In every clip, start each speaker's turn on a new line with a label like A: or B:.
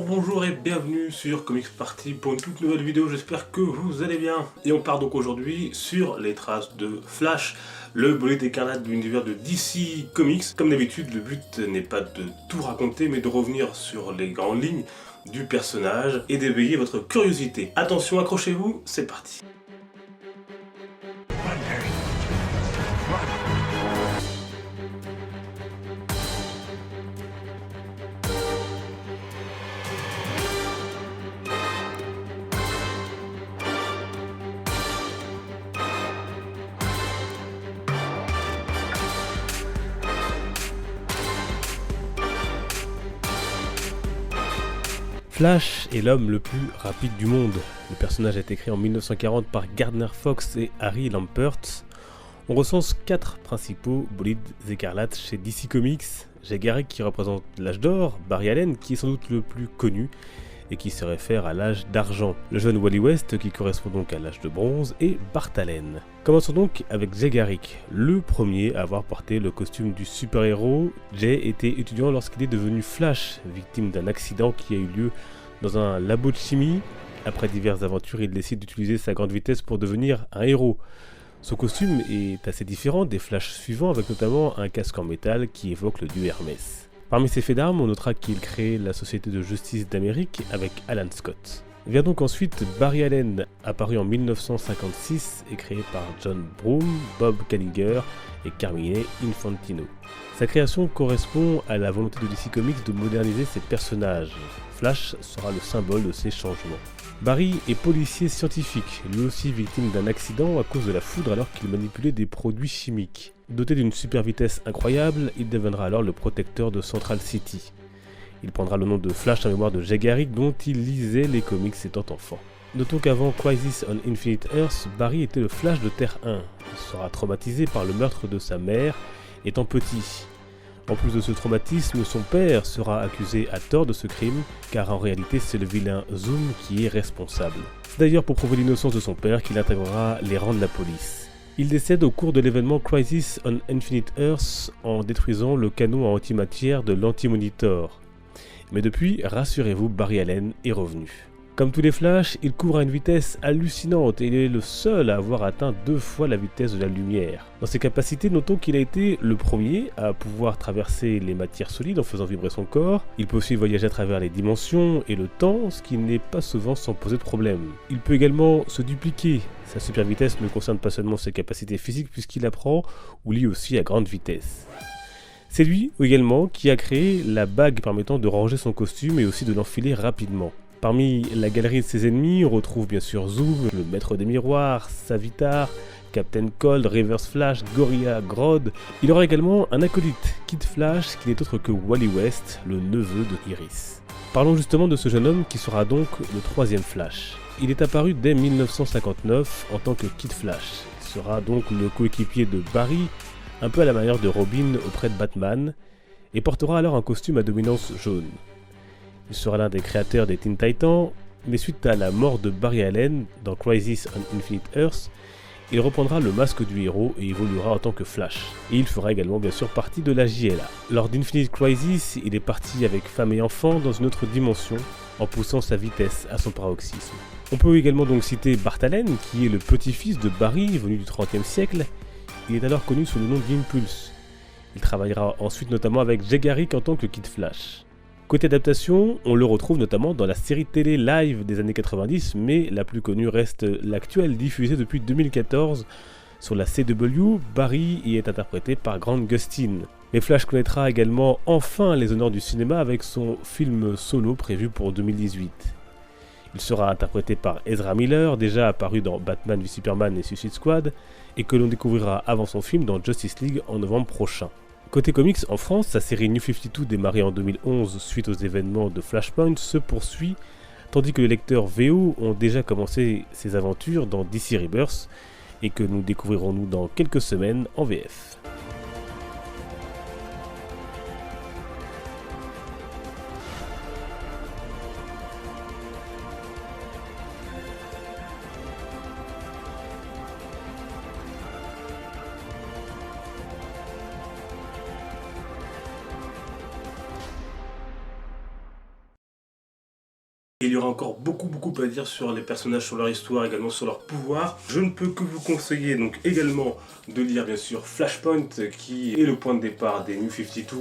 A: Bonjour et bienvenue sur Comics Party pour une toute nouvelle vidéo, j'espère que vous allez bien. Et on part donc aujourd'hui sur les traces de Flash, le bolide écarlate de l'univers de DC Comics. Comme d'habitude, le but n'est pas de tout raconter, mais de revenir sur les grandes lignes du personnage et d'éveiller votre curiosité. Attention, accrochez-vous, c'est parti.
B: Flash est l'homme le plus rapide du monde. Le personnage a été créé en 1940 par Gardner Fox et Harry Lampert. On recense 4 principaux bolides écarlates chez DC Comics. Jay Garrick qui représente l'âge d'or, Barry Allen qui est sans doute le plus connu et qui se réfère à l'âge d'argent, le jeune Wally West qui correspond donc à l'âge de bronze et Bart Allen. Commençons donc avec Jay Garrick, le premier à avoir porté le costume du super-héros. Jay était étudiant lorsqu'il est devenu Flash, victime d'un accident qui a eu lieu dans un labo de chimie. Après diverses aventures, il décide d'utiliser sa grande vitesse pour devenir un héros. Son costume est assez différent des Flash suivants, avec notamment un casque en métal qui évoque le dieu Hermès. Parmi ses faits d'armes, on notera qu'il crée la Société de Justice d'Amérique avec Alan Scott. Vient donc ensuite Barry Allen, apparu en 1956 et créé par John Broome, Bob Kanigher et Carmine Infantino. Sa création correspond à la volonté de DC Comics de moderniser ses personnages. Flash sera le symbole de ces changements. Barry est policier scientifique, lui aussi victime d'un accident à cause de la foudre alors qu'il manipulait des produits chimiques. Doté d'une super vitesse incroyable, il deviendra alors le protecteur de Central City. Il prendra le nom de Flash en mémoire de Jay Garrick dont il lisait les comics étant enfant. Notons qu'avant Crisis on Infinite Earths, Barry était le Flash de Terre 1. Il sera traumatisé par le meurtre de sa mère étant petit. En plus de ce traumatisme, son père sera accusé à tort de ce crime, car en réalité c'est le vilain Zoom qui est responsable. C'est d'ailleurs pour prouver l'innocence de son père qu'il intégrera les rangs de la police. Il décède au cours de l'événement Crisis on Infinite Earths en détruisant le canon à antimatière de l'Anti-Monitor. Mais depuis, rassurez-vous, Barry Allen est revenu. Comme tous les Flash, il court à une vitesse hallucinante et il est le seul à avoir atteint 2 fois la vitesse de la lumière. Dans ses capacités, notons qu'il a été le premier à pouvoir traverser les matières solides en faisant vibrer son corps. Il peut aussi voyager à travers les dimensions et le temps, ce qui n'est pas souvent sans poser de problème. Il peut également se dupliquer. Sa super vitesse ne concerne pas seulement ses capacités physiques puisqu'il apprend ou lit aussi à grande vitesse. C'est lui également qui a créé la bague permettant de ranger son costume et aussi de l'enfiler rapidement. Parmi la galerie de ses ennemis, on retrouve bien sûr Zoom, le maître des miroirs, Savitar, Captain Cold, Reverse Flash, Gorilla, Grodd. Il aura également un acolyte, Kid Flash, qui n'est autre que Wally West, le neveu de Iris. Parlons justement de ce jeune homme qui sera donc le 3e Flash. Il est apparu dès 1959 en tant que Kid Flash. Il sera donc le coéquipier de Barry, un peu à la manière de Robin auprès de Batman, et portera alors un costume à dominance jaune. Il sera l'un des créateurs des Teen Titans, mais suite à la mort de Barry Allen dans Crisis on Infinite Earths, il reprendra le masque du héros et évoluera en tant que Flash. Et il fera également bien sûr partie de la JLA. Lors d'Infinite Crisis, il est parti avec femme et enfant dans une autre dimension, en poussant sa vitesse à son paroxysme. On peut également donc citer Bart Allen, qui est le petit-fils de Barry, venu du XXe siècle. Il est alors connu sous le nom d'Impulse. Il travaillera ensuite notamment avec Jay Garrick en tant que Kid Flash. Côté adaptation, on le retrouve notamment dans la série télé live des années 90, mais la plus connue reste l'actuelle diffusée depuis 2014 sur la CW. Barry y est interprété par Grant Gustin. Mais Flash connaîtra également enfin les honneurs du cinéma avec son film solo prévu pour 2018. Il sera interprété par Ezra Miller, déjà apparu dans Batman v Superman et Suicide Squad, et que l'on découvrira avant son film dans Justice League en novembre prochain. Côté comics, en France, sa série New 52 démarrée en 2011 suite aux événements de Flashpoint se poursuit, tandis que les lecteurs VO ont déjà commencé ses aventures dans DC Rebirth et que nous découvrirons nous dans quelques semaines en VF.
A: Il y aura encore beaucoup à dire sur les personnages, sur leur histoire, également sur leur pouvoir. Je ne peux que vous conseiller donc également de lire bien sûr Flashpoint, qui est le point de départ des New 52,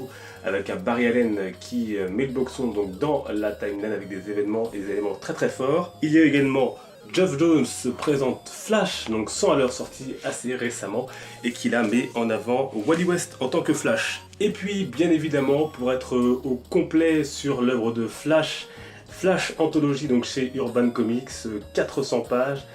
A: avec un Barry Allen qui met le boxon donc dans la timeline avec des événements et des éléments très forts. Il y a également Geoff Johns présente Flash, donc sans à leur sortie assez récemment, et qui la met en avant Wally West en tant que Flash. Et puis bien évidemment, pour être au complet sur l'œuvre de Flash Anthologie donc chez Urban Comics, 400 pages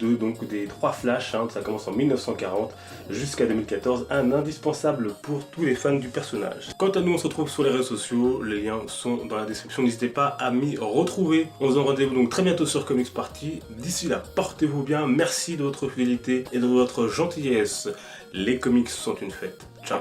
A: des 3 Flash, ça commence en 1940 jusqu'à 2014, un indispensable pour tous les fans du personnage. Quant à nous, on se retrouve sur les réseaux sociaux, les liens sont dans la description, n'hésitez pas à m'y retrouver. On se donne rendez-vous donc très bientôt sur Comics Party. D'ici là, portez-vous bien, merci de votre fidélité et de votre gentillesse. Les comics sont une fête. Ciao.